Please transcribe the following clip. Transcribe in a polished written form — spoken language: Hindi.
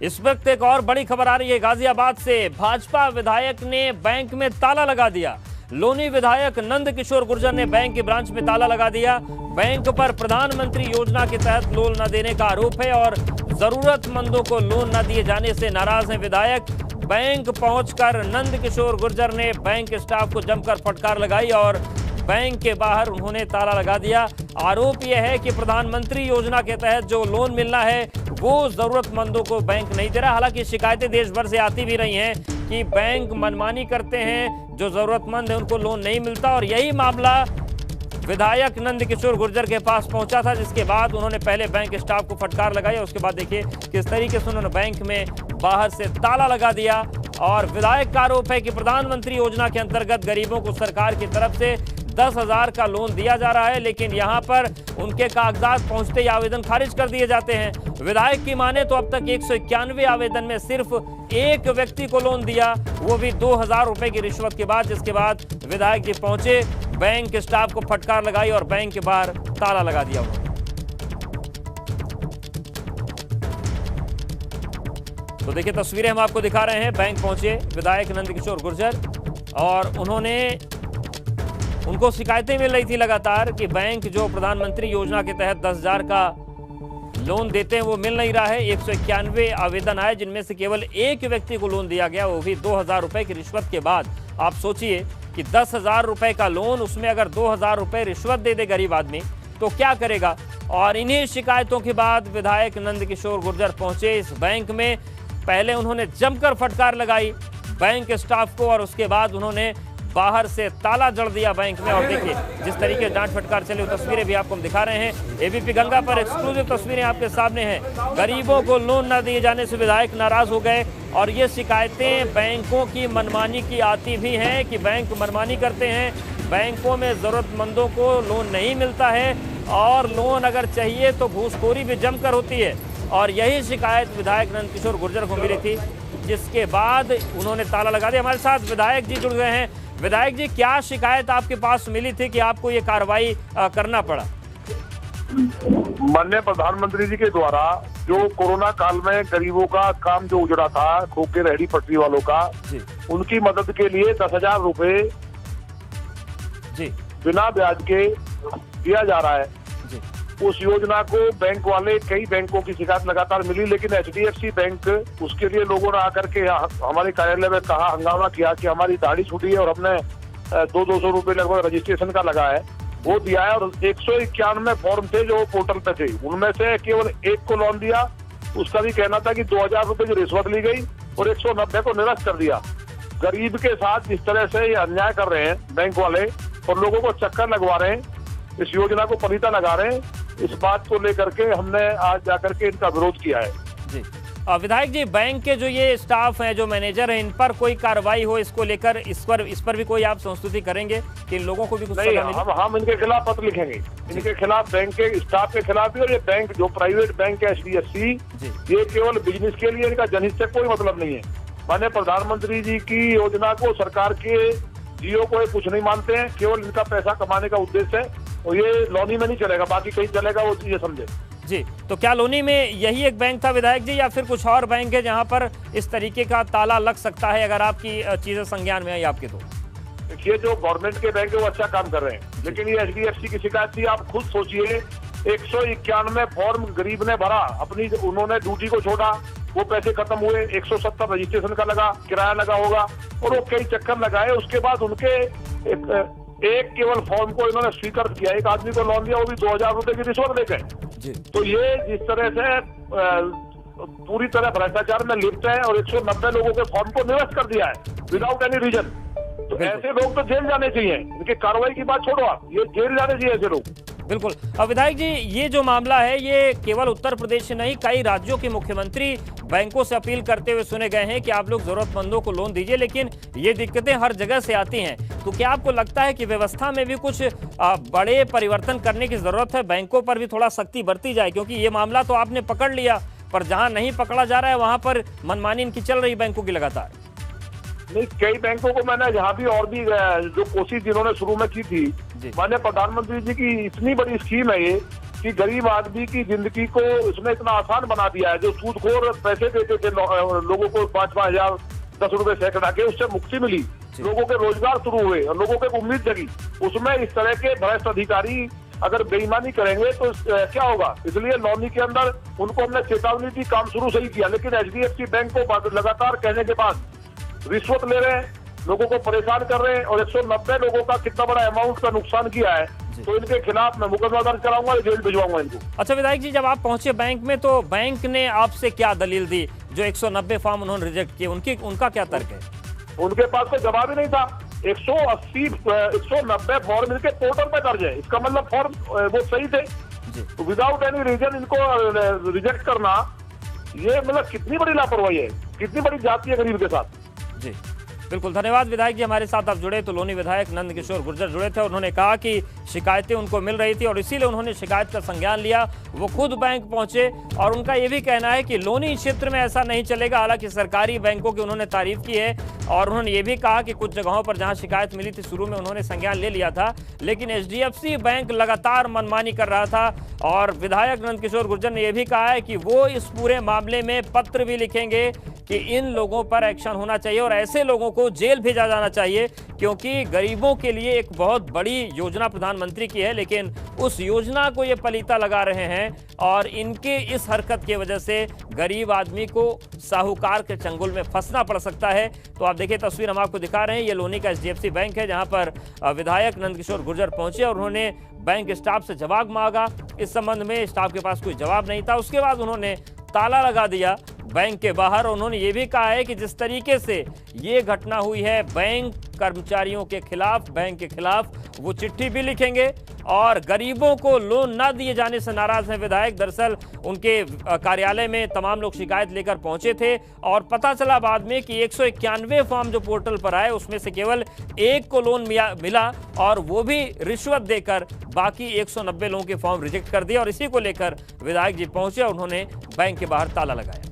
इस वक्त एक और बड़ी खबर आ रही है गाजियाबाद से। भाजपा विधायक ने बैंक में ताला लगा दिया। लोनी विधायक नंद किशोर गुर्जर ने बैंक की ब्रांच में ताला लगा दिया। बैंक पर प्रधानमंत्री योजना के तहत लोन न देने का आरोप है और जरूरतमंदों को लोन न दिए जाने से नाराज हैं विधायक। बैंक पहुंचकर नंद किशोर गुर्जर ने बैंक स्टाफ को जमकर फटकार लगाई और बैंक के बाहर उन्होंने ताला लगा दिया। आरोप यह है कि प्रधानमंत्री योजना के तहत जो लोन मिलना है वो जरूरतमंदों को बैंक नहीं दे रहा। हालांकि शिकायतें देश भर से आती भी रही हैं कि बैंक मनमानी करते हैं, जो जरूरतमंद है उनको लोन नहीं मिलता। और यही मामला विधायक नंद किशोर गुर्जर के पास पहुंचा था, जिसके बाद उन्होंने पहले बैंक स्टाफ को फटकार लगाई और उसके बाद देखिए किस तरीके से उन्होंने बैंक में बाहर से ताला लगा दिया। और विधायक का आरोप है कि प्रधानमंत्री योजना के अंतर्गत गरीबों को सरकार की तरफ से 10,000 का लोन दिया जा रहा है, लेकिन यहां पर उनके कागजात पहुंचते ही आवेदन खारिज कर दिए जाते हैं। विधायक की माने तो अब तक 191 आवेदन में सिर्फ एक व्यक्ति को लोन दिया, वो भी 2,000 रुपए की रिश्वत के बाद, जिसके बाद विधायक जी पहुंचे, बैंक स्टाफ को फटकार लगाई और बैंक के बाहर ताला लगा दिया उन्होंने। तो देखिए तस्वीरें हम आपको दिखा रहे हैं। बैंक पहुंचे विधायक नंद किशोर गुर्जर और उनको शिकायतें मिल रही थी लगातार कि बैंक जो प्रधानमंत्री योजना के तहत 10,000 का लोन देते हैं वो मिल नहीं रहा है। 191 आवेदन आए, जिनमें से केवल एक व्यक्ति को लोन दिया गया, वो भी 2,000 रुपए की रिश्वत के बाद। आप सोचिए कि 10,000 रुपए का लोन, उसमें अगर 2,000 रुपए रिश्वत दे दे गरीब आदमी तो क्या करेगा। और इन्हीं शिकायतों के बाद विधायक नंद किशोर गुर्जर पहुंचे इस बैंक में। पहले उन्होंने जमकर फटकार लगाई बैंक स्टाफ को और उसके बाद उन्होंने बाहर से ताला जड़ दिया बैंक में। और देखिए जिस तरीके डांट फटकार चले, वो तस्वीरें भी आपको हम दिखा रहे हैं। एबीपी गंगा पर एक्सक्लूसिव तस्वीरें आपके सामने हैं। गरीबों को लोन न दिए जाने से विधायक नाराज हो गए और ये शिकायतें बैंकों की मनमानी की आती भी हैं कि बैंक मनमानी करते हैं, बैंकों में जरूरतमंदों को लोन नहीं मिलता है और लोन अगर चाहिए तो घूसखोरी भी जमकर होती है। और यही शिकायत विधायक नंद किशोर गुर्जर को मिली थी, जिसके बाद उन्होंने ताला लगा दिया। हमारे साथ विधायक जी जुड़ गए हैं। विधायक जी, क्या शिकायत आपके पास मिली थी कि आपको ये कार्रवाई करना पड़ा? माननीय प्रधानमंत्री जी के द्वारा जो कोरोना काल में गरीबों का काम जो उजड़ा था, खोके रेहड़ी पटरी वालों का, उनकी मदद के लिए 10,000 रुपए जी बिना ब्याज के दिया जा रहा है। उस योजना को बैंक वाले, कई बैंकों की शिकायत लगातार मिली, लेकिन HDFC बैंक, उसके लिए लोगों ने आकर के हमारे कार्यालय में कहा, हंगामा किया कि हमारी दाढ़ी छूटी है और हमने 200 रुपए लगभग रजिस्ट्रेशन का लगा है, वो दिया है। और 191 फॉर्म थे जो पोर्टल पे थे, उनमें से केवल एक को लोन दिया। उसका भी कहना था कि 2,000 रुपए की रिश्वत ली गई और 190 को निरस्त कर दिया। गरीब के साथ जिस तरह से ये अन्याय कर रहे हैं बैंक वाले और लोगों को चक्कर लगवा रहे हैं, इस योजना को पलीता लगा रहे हैं, इस बात को लेकर के हमने आज जाकर के इनका विरोध किया है। जी विधायक जी, बैंक के जो ये स्टाफ हैं, जो मैनेजर हैं, इन पर कोई कार्रवाई हो इसको लेकर, इस पर भी कोई आप संस्तुति करेंगे कि इन लोगों को भी कुछ नहीं? हम इनके खिलाफ पत्र लिखेंगे, इनके खिलाफ, बैंक के स्टाफ के खिलाफ भी। और ये बैंक जो प्राइवेट बैंक है HDFC, ये केवल बिजनेस के लिए, इनका जनहित से कोई मतलब नहीं है। माननीय प्रधानमंत्री जी की योजना को, सरकार के जियो को ये कुछ नहीं मानते हैं, केवल इनका पैसा कमाने का उद्देश्य है। और ये लोनी में नहीं चलेगा, बाकी कहीं चलेगा, वो चीजें समझे। जी, तो क्या लोनी में यही एक बैंक था विधायक जी, या फिर कुछ और बैंक है जहां पर इस तरीके का ताला लग सकता है, अगर आपकी चीजें संज्ञान में आई आपके? तो देखिए, जो गवर्नमेंट के बैंक है वो अच्छा काम कर रहे हैं, लेकिन ये HDFC की शिकायत थी। आप खुद सोचिए, 191 फॉर्म गरीब ने भरा, अपनी उन्होंने ड्यूटी को छोड़ा, वो पैसे खत्म हुए, 170 रजिस्ट्रेशन का लगा, किराया लगा होगा, और वो कई चक्कर लगाए। उसके बाद उनके एक केवल फॉर्म को इन्होंने स्वीकार किया, एक आदमी को लोन दिया, वो भी 2,000 रुपए की रिश्वत लेकर। तो ये जिस तरह से पूरी तरह भ्रष्टाचार में लिप्त है और 190 लोगों के फॉर्म को निरस्त कर दिया है विदाउट एनी रीजन। तो ऐसे लोग तो जेल जाने चाहिए। इनकी कार्रवाई की बात छोड़ो आप, ये जेल जाने चाहिए ऐसे लोग। बिल्कुल। अब विधायक जी, ये जो मामला है ये केवल उत्तर प्रदेश से नहीं, कई राज्यों के मुख्यमंत्री बैंकों से अपील करते हुए सुने गए हैं कि आप लोग जरूरतमंदों को लोन दीजिए, लेकिन ये दिक्कतें हर जगह से आती हैं। तो क्या आपको लगता है कि व्यवस्था में भी कुछ बड़े परिवर्तन करने की जरूरत है, बैंकों पर भी थोड़ा सख्ती बरती जाए? क्योंकि ये मामला तो आपने पकड़ लिया, पर जहां नहीं पकड़ा जा रहा है वहां पर मनमानी इनकी चल रही बैंकों की लगातार। नहीं, कई बैंकों को मैंने जहाँ भी और भी जो कोशिश जिन्होंने शुरू में की थी, माननीय प्रधानमंत्री जी की इतनी बड़ी स्कीम है ये कि गरीब आदमी की जिंदगी को इसने इतना आसान बना दिया है। जो सूदखोर पैसे देते थे लोगों को 5-5 हजार 10 रुपए सैकड़ा के, उससे मुक्ति मिली, लोगों के रोजगार शुरू हुए और लोगों को उम्मीद जगी। उसमें इस तरह के भ्रष्ट अधिकारी अगर बेईमानी करेंगे तो क्या होगा। इसलिए लौनी के अंदर उनको हमने चेतावनी दी, काम शुरू सही किया, लेकिन HDFC बैंक को लगातार कहने के बाद रिश्वत ले रहे हैं, लोगों को परेशान कर रहे हैं और 190 लोगों का कितना बड़ा अमाउंट का नुकसान किया है। तो इनके खिलाफ मैं मुकदमा दर्ज कराऊंगा, जेल भिजवाऊंगा इनको। अच्छा विधायक जी, जब आप पहुंचे बैंक में तो बैंक ने आपसे क्या दलील दी? जो 190 फॉर्म उन्होंने रिजेक्ट किए, उनका क्या तर्क है? उनके पास कोई जवाब ही नहीं था। 190 फॉर्म इनके पोर्टल पे दर्ज है, इसका मतलब फॉर्म वो सही थे। विदाउट एनी रीजन इनको रिजेक्ट करना, ये मतलब कितनी बड़ी लापरवाही है, कितनी बड़ी जाती है गरीब के साथ। जी बिल्कुल, धन्यवाद विधायक जी, हमारे साथ आप जुड़े। तो लोनी विधायक नंद किशोर गुर्जर जुड़े थे। उन्होंने कहा कि शिकायतें उनको मिल रही थी और इसीलिए उन्होंने शिकायत का संज्ञान लिया, वो खुद बैंक पहुंचे। और उनका ये भी कहना है कि लोनी क्षेत्र में ऐसा नहीं चलेगा। हालांकि सरकारी बैंकों की उन्होंने तारीफ की है और उन्होंने ये भी कहा कि कुछ जगहों पर जहां शिकायत मिली थी शुरू में उन्होंने संज्ञान ले लिया था, लेकिन HDFC बैंक लगातार मनमानी कर रहा था। और विधायक नंद किशोर गुर्जर ने यह भी कहा है कि वो इस पूरे मामले में पत्र भी लिखेंगे कि इन लोगों पर एक्शन होना चाहिए और ऐसे लोगों को जेल भेजा जाना चाहिए, क्योंकि गरीबों के लिए एक बहुत बड़ी योजना प्रधानमंत्री की है, लेकिन उस योजना को ये पलीता लगा रहे हैं और इनके इस हरकत की वजह से गरीब आदमी को साहूकार के चंगुल में फंसना पड़ सकता है। तो आप देखिए तस्वीर हम आपको दिखा रहे हैं, ये लोनी का HDFC बैंक है जहां पर विधायक नंद किशोर गुर्जर पहुंचे और उन्होंने बैंक स्टाफ से जवाब मांगा। इस संबंध में स्टाफ के पास कोई जवाब नहीं था। उसके बाद उन्होंने ताला लगा दिया बैंक के बाहर। उन्होंने ये भी कहा है कि जिस तरीके से ये घटना हुई है बैंक कर्मचारियों के खिलाफ, बैंक के खिलाफ, वो चिट्ठी भी लिखेंगे। और गरीबों को लोन ना दिए जाने से नाराज हैं विधायक। दरअसल उनके कार्यालय में तमाम लोग शिकायत लेकर पहुंचे थे और पता चला बाद में कि 191 फॉर्म जो पोर्टल पर आए उसमें से केवल एक को लोन मिला और वो भी रिश्वत देकर बाकी 190 लोगों के फॉर्म रिजेक्ट कर दिए। और इसी को लेकर विधायक जी पहुंचे और उन्होंने बैंक के बाहर ताला लगाया।